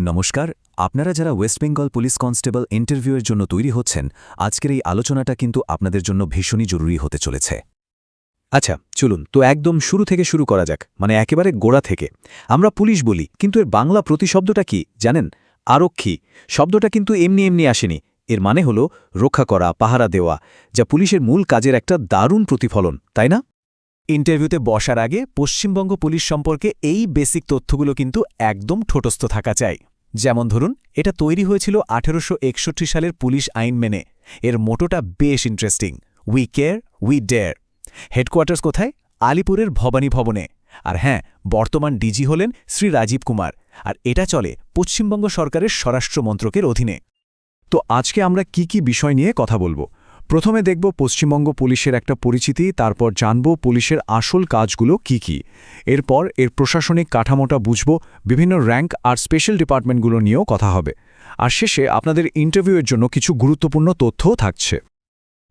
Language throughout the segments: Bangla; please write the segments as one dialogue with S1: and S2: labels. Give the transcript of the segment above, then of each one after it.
S1: নমস্কার। আপনারা যারা ওয়েস্ট বেঙ্গল পুলিশ কনস্টেবল ইন্টারভিউয়ের জন্য তৈরি হচ্ছেন, আজকের এই আলোচনাটা কিন্তু আপনাদের জন্য ভীষণই জরুরি হতে চলেছে।
S2: আচ্ছা, চলুন তো একদম শুরু থেকে শুরু করা যাক, মানে একেবারে গোড়া থেকে। আমরা পুলিশ বলি, কিন্তু এর বাংলা প্রতিশব্দটা কি জানেন? আরক্ষী। শব্দটা কিন্তু এমনি এমনি আসেনি। এর মানে হলো রক্ষা করা, পাহারা দেওয়া, যা পুলিশের মূল কাজের একটা দারুণ প্রতিফলন, তাই না?
S3: ইন্টারভিউতে বসার আগে পশ্চিমবঙ্গ পুলিশ সম্পর্কে এই বেসিক তথ্যগুলো কিন্তু একদম ঠোঁটস্থ থাকা চাই। যেমন ধরুন, এটা তৈরি হয়েছিল 1861 সালের পুলিশ আইন মেনে। এর মোটোটা বেশ interesting, we care, we dare. Headquarters কোথায়? আলিপুরের ভবানী ভবনে। আর হ্যাঁ, বর্তমান ডিজি হলেন শ্রী রাজীব কুমার। আর এটা চলে পশ্চিমবঙ্গ সরকারের স্বরাষ্ট্র মন্ত্রকের অধীনে।
S2: তো আজকে আমরা কি কি বিষয় নিয়ে কথা বলবো? প্রথমে দেখব পশ্চিমবঙ্গ পুলিশের একটা পরিচিতি, তারপর জানব পুলিশের আসল কাজগুলো কি কি। এরপর এর প্রশাসনিক কাঠামোটা বুঝব, বিভিন্ন র্যাঙ্ক আর স্পেশাল ডিপার্টমেন্টগুলো নিয়েও কথা হবে। আর শেষে আপনাদের ইন্টারভিউয়ের জন্য কিছু গুরুত্বপূর্ণ তথ্যও থাকছে।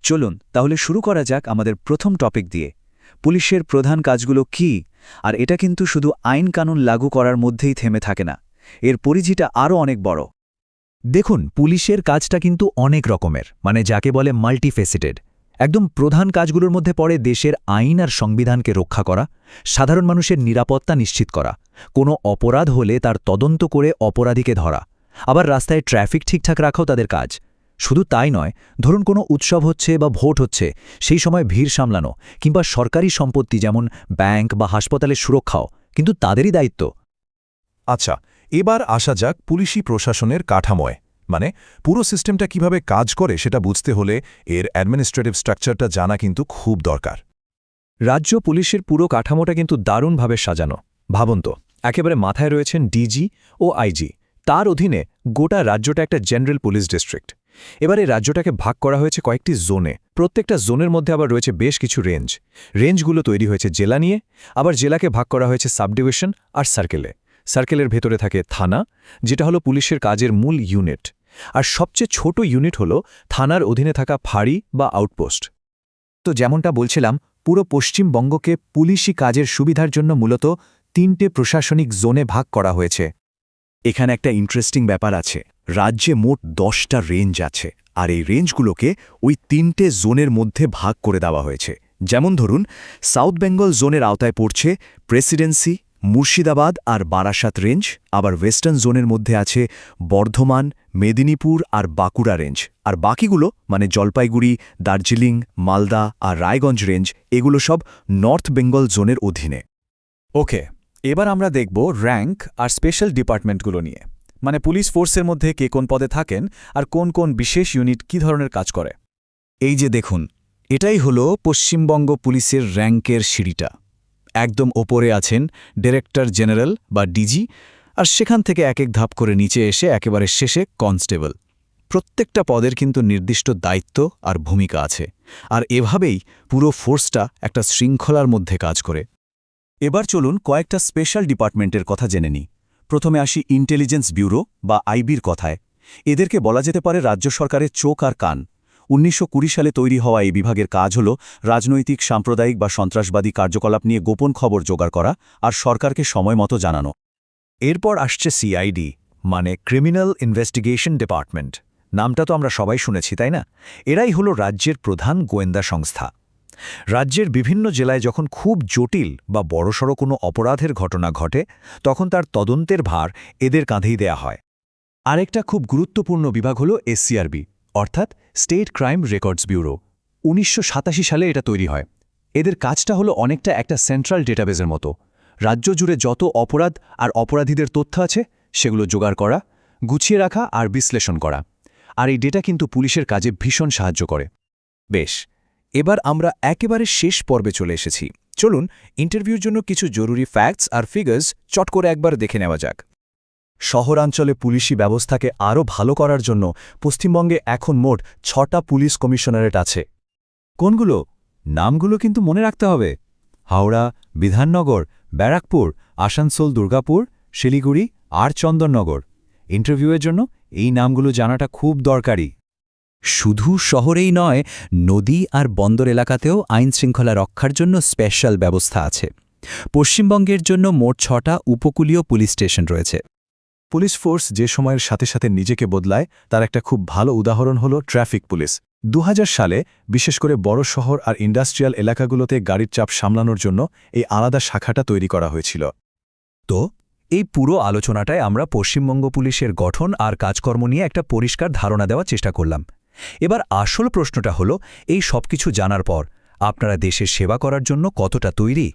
S1: চলুন তাহলে শুরু করা যাক আমাদের প্রথম টপিক দিয়ে। পুলিশের প্রধান কাজগুলো কি? আর এটা কিন্তু শুধু আইন কানুন লাগু করার মধ্যেই থেমে থাকে না, এর পরিধিটা আরও অনেক বড়।
S4: দেখুন, পুলিশের কাজটা কিন্তু অনেক রকমের, মানে যাকে বলে মাল্টিফেসিটেড। একদম প্রধান কাজগুলোর মধ্যে পড়ে দেশের আইন আর সংবিধানকে রক্ষা করা, সাধারণ মানুষের নিরাপত্তা নিশ্চিত করা, কোনো অপরাধ হলে তার তদন্ত করে অপরাধীকে ধরা, আবার রাস্তায় ট্রাফিক ঠিকঠাক রাখাও তাদের কাজ। শুধু তাই নয়, ধরুন কোনো উৎসব হচ্ছে বা ভোট হচ্ছে, সেই সময় ভিড় সামলানো কিংবা সরকারি সম্পত্তি যেমন ব্যাংক বা হাসপাতালের সুরক্ষাও কিন্তু তাদেরই দায়িত্ব।
S5: আচ্ছা, এবার আসা যাক পুলিশি প্রশাসনের কাঠামোয়, মানে পুরো সিস্টেমটা কিভাবে কাজ করে সেটা বুঝতে হলে এর অ্যাডমিনিস্ট্রেটিভ স্ট্রাকচারটা জানা কিন্তু খুব দরকার।
S2: রাজ্য পুলিশের পুরো কাঠামোটা কিন্তু দারুণভাবে সাজানো। ভাবুন তো, একেবারে মাথায় রয়েছেন ডিজি ও আইজি। তার অধীনে গোটা রাজ্যটা একটা জেনারেল পুলিশ ডিস্ট্রিক্ট। এবার এই রাজ্যটাকে ভাগ করা হয়েছে কয়েকটি জোনে। প্রত্যেকটা জোনের মধ্যে আবার রয়েছে বেশ কিছু রেঞ্জ। রেঞ্জগুলো তৈরি হয়েছে জেলা নিয়ে, আবার জেলাকে ভাগ করা হয়েছে সাবডিভিশন আর সার্কেলে। সার্কেলের ভেতরে থাকে থানা, যেটা হলো পুলিশের কাজের মূল ইউনিট। আর সবচেয়ে ছোট ইউনিট হলো থানার অধীনে থাকা ফাঁড়ি বা আউটপোস্ট।
S4: তো যেমনটা বলছিলাম, পুরো পশ্চিমবঙ্গকে পুলিশি কাজের সুবিধার জন্য মূলত 3টে প্রশাসনিক জোনে ভাগ করা হয়েছে।
S1: এখানে একটা ইন্টারেস্টিং ব্যাপার আছে। রাজ্যে মোট 10টা রেঞ্জ আছে, আর এই রেঞ্জগুলোকে ওই 3টে জোনের মধ্যে ভাগ করে দেওয়া হয়েছে। যেমন ধরুন, সাউথ বেঙ্গল জোনের আওতায় পড়ছে প্রেসিডেন্সি, মুর্শিদাবাদ আর বারাসাত রেঞ্জ। আবার ওয়েস্টার্ন জোনের মধ্যে আছে বর্ধমান, মেদিনীপুর আর বাঁকুড়া রেঞ্জ। আর বাকিগুলো মানে জলপাইগুড়ি, দার্জিলিং, মালদা আর রায়গঞ্জ রেঞ্জ, এগুলো সব নর্থ বেঙ্গল জোনের অধীনে।
S3: ওকে, এবার আমরা দেখব র্যাঙ্ক আর স্পেশাল ডিপার্টমেন্টগুলো নিয়ে, মানে পুলিশ ফোর্সের মধ্যে কে কোন পদে থাকেন আর কোন কোন বিশেষ ইউনিট কী ধরনের কাজ করে।
S4: এই যে দেখুন, এটাই হলো পশ্চিমবঙ্গ পুলিশের র্যাঙ্কের সিঁড়িটা। একদম ওপরে আছেন ডিরেক্টর জেনারেল বা ডিজি, আর সেখান থেকে এক এক ধাপ করে নিচে এসে একেবারে শেষে কনস্টেবল। প্রত্যেকটা পদের কিন্তু নির্দিষ্ট দায়িত্ব আর ভূমিকা আছে, আর এভাবেই পুরো ফোর্সটা একটা শৃঙ্খলার মধ্যে কাজ করে।
S1: এবার চলুন কয়েকটা স্পেশাল ডিপার্টমেন্টের কথা জেনে নিই। প্রথমে আসি ইন্টেলিজেন্স ব্যুরো বা আইবির কথায়। এদেরকে বলা যেতে পারে রাজ্য সরকারের চোখ আর কান। 1920 সালে তৈরি হওয়া এই বিভাগের কাজ হল রাজনৈতিক, সাম্প্রদায়িক বা সন্ত্রাসবাদী কার্যকলাপ নিয়ে গোপন খবর জোগাড় করা আর সরকারকে সময়মতো জানানো।
S4: এরপর আসছে সিআইডি, মানে ক্রিমিনাল ইনভেস্টিগেশন ডিপার্টমেন্ট। নামটা তো আমরা সবাই শুনেছি, তাই না? এরাই হলো রাজ্যের প্রধান গোয়েন্দা সংস্থা। রাজ্যের বিভিন্ন জেলায় যখন খুব জটিল বা বড়সড় কোনো অপরাধের ঘটনা ঘটে, তখন তার তদন্তের ভার এদের কাঁধেই দেয়া হয়।
S2: আরেকটা খুব গুরুত্বপূর্ণ বিভাগ হল এসসিআরবি, অর্থাৎ স্টেট ক্রাইম রেকর্ডস ব্যুরো। 1987 সালে এটা তৈরি হয়। এদের কাজটা হলো অনেকটা একটা সেন্ট্রাল ডেটাবেজের মতো। রাজ্য জুড়ে যত অপরাধ আর অপরাধীদের তথ্য আছে, সেগুলো জোগাড় করা, গুছিয়ে রাখা আর বিশ্লেষণ করা। আর এই ডেটা কিন্তু পুলিশের কাজে ভীষণ সাহায্য করে।
S3: বেশ, এবার আমরা একেবারে শেষ পর্বে চলে এসেছি। চলুন ইন্টারভিউর জন্য কিছু জরুরি ফ্যাক্টস আর ফিগার্স চট করে একবার দেখে নেওয়া যাক।
S5: শহরাঞ্চলে পুলিশি ব্যবস্থাকে আরও ভালো করার জন্য পশ্চিমবঙ্গে এখন মোট 6টা পুলিশ কমিশনারেট আছে।
S4: কোনগুলো? নামগুলো কিন্তু মনে রাখতে হবে: হাওড়া, বিধাননগর, ব্যারাকপুর, আসানসোল, দুর্গাপুর, শিলিগুড়ি আর চন্দননগর। ইন্টারভিউয়ের জন্য এই নামগুলো জানাটা খুব দরকারি।
S1: শুধু শহরেই নয়, নদী আর বন্দর এলাকাতেও আইনশৃঙ্খলা রক্ষার জন্য স্পেশাল ব্যবস্থা আছে। পশ্চিমবঙ্গের জন্য মোট 6টা উপকূলীয় পুলিশ স্টেশন রয়েছে।
S5: পুলিশ ফোর্স যে সময়ের সাথে সাথে নিজেকে বদলায় তার একটা খুব ভালো উদাহরণ হল ট্রাফিক পুলিশ। 2000 সালে বিশেষ করে বড় শহর আর ইন্ডাস্ট্রিয়াল এলাকাগুলোতে গাড়ির চাপ সামলানোর জন্য এই আলাদা শাখাটা তৈরি করা হয়েছিল।
S4: তো এই পুরো আলোচনাটায় আমরা পশ্চিমবঙ্গ পুলিশের গঠন আর কাজকর্ম নিয়ে একটা পরিষ্কার ধারণা দেওয়ার চেষ্টা করলাম। এবার আসল প্রশ্নটা হলো, এই সবকিছু জানার পর আপনারা দেশের সেবা করার জন্য কতটা তৈরি?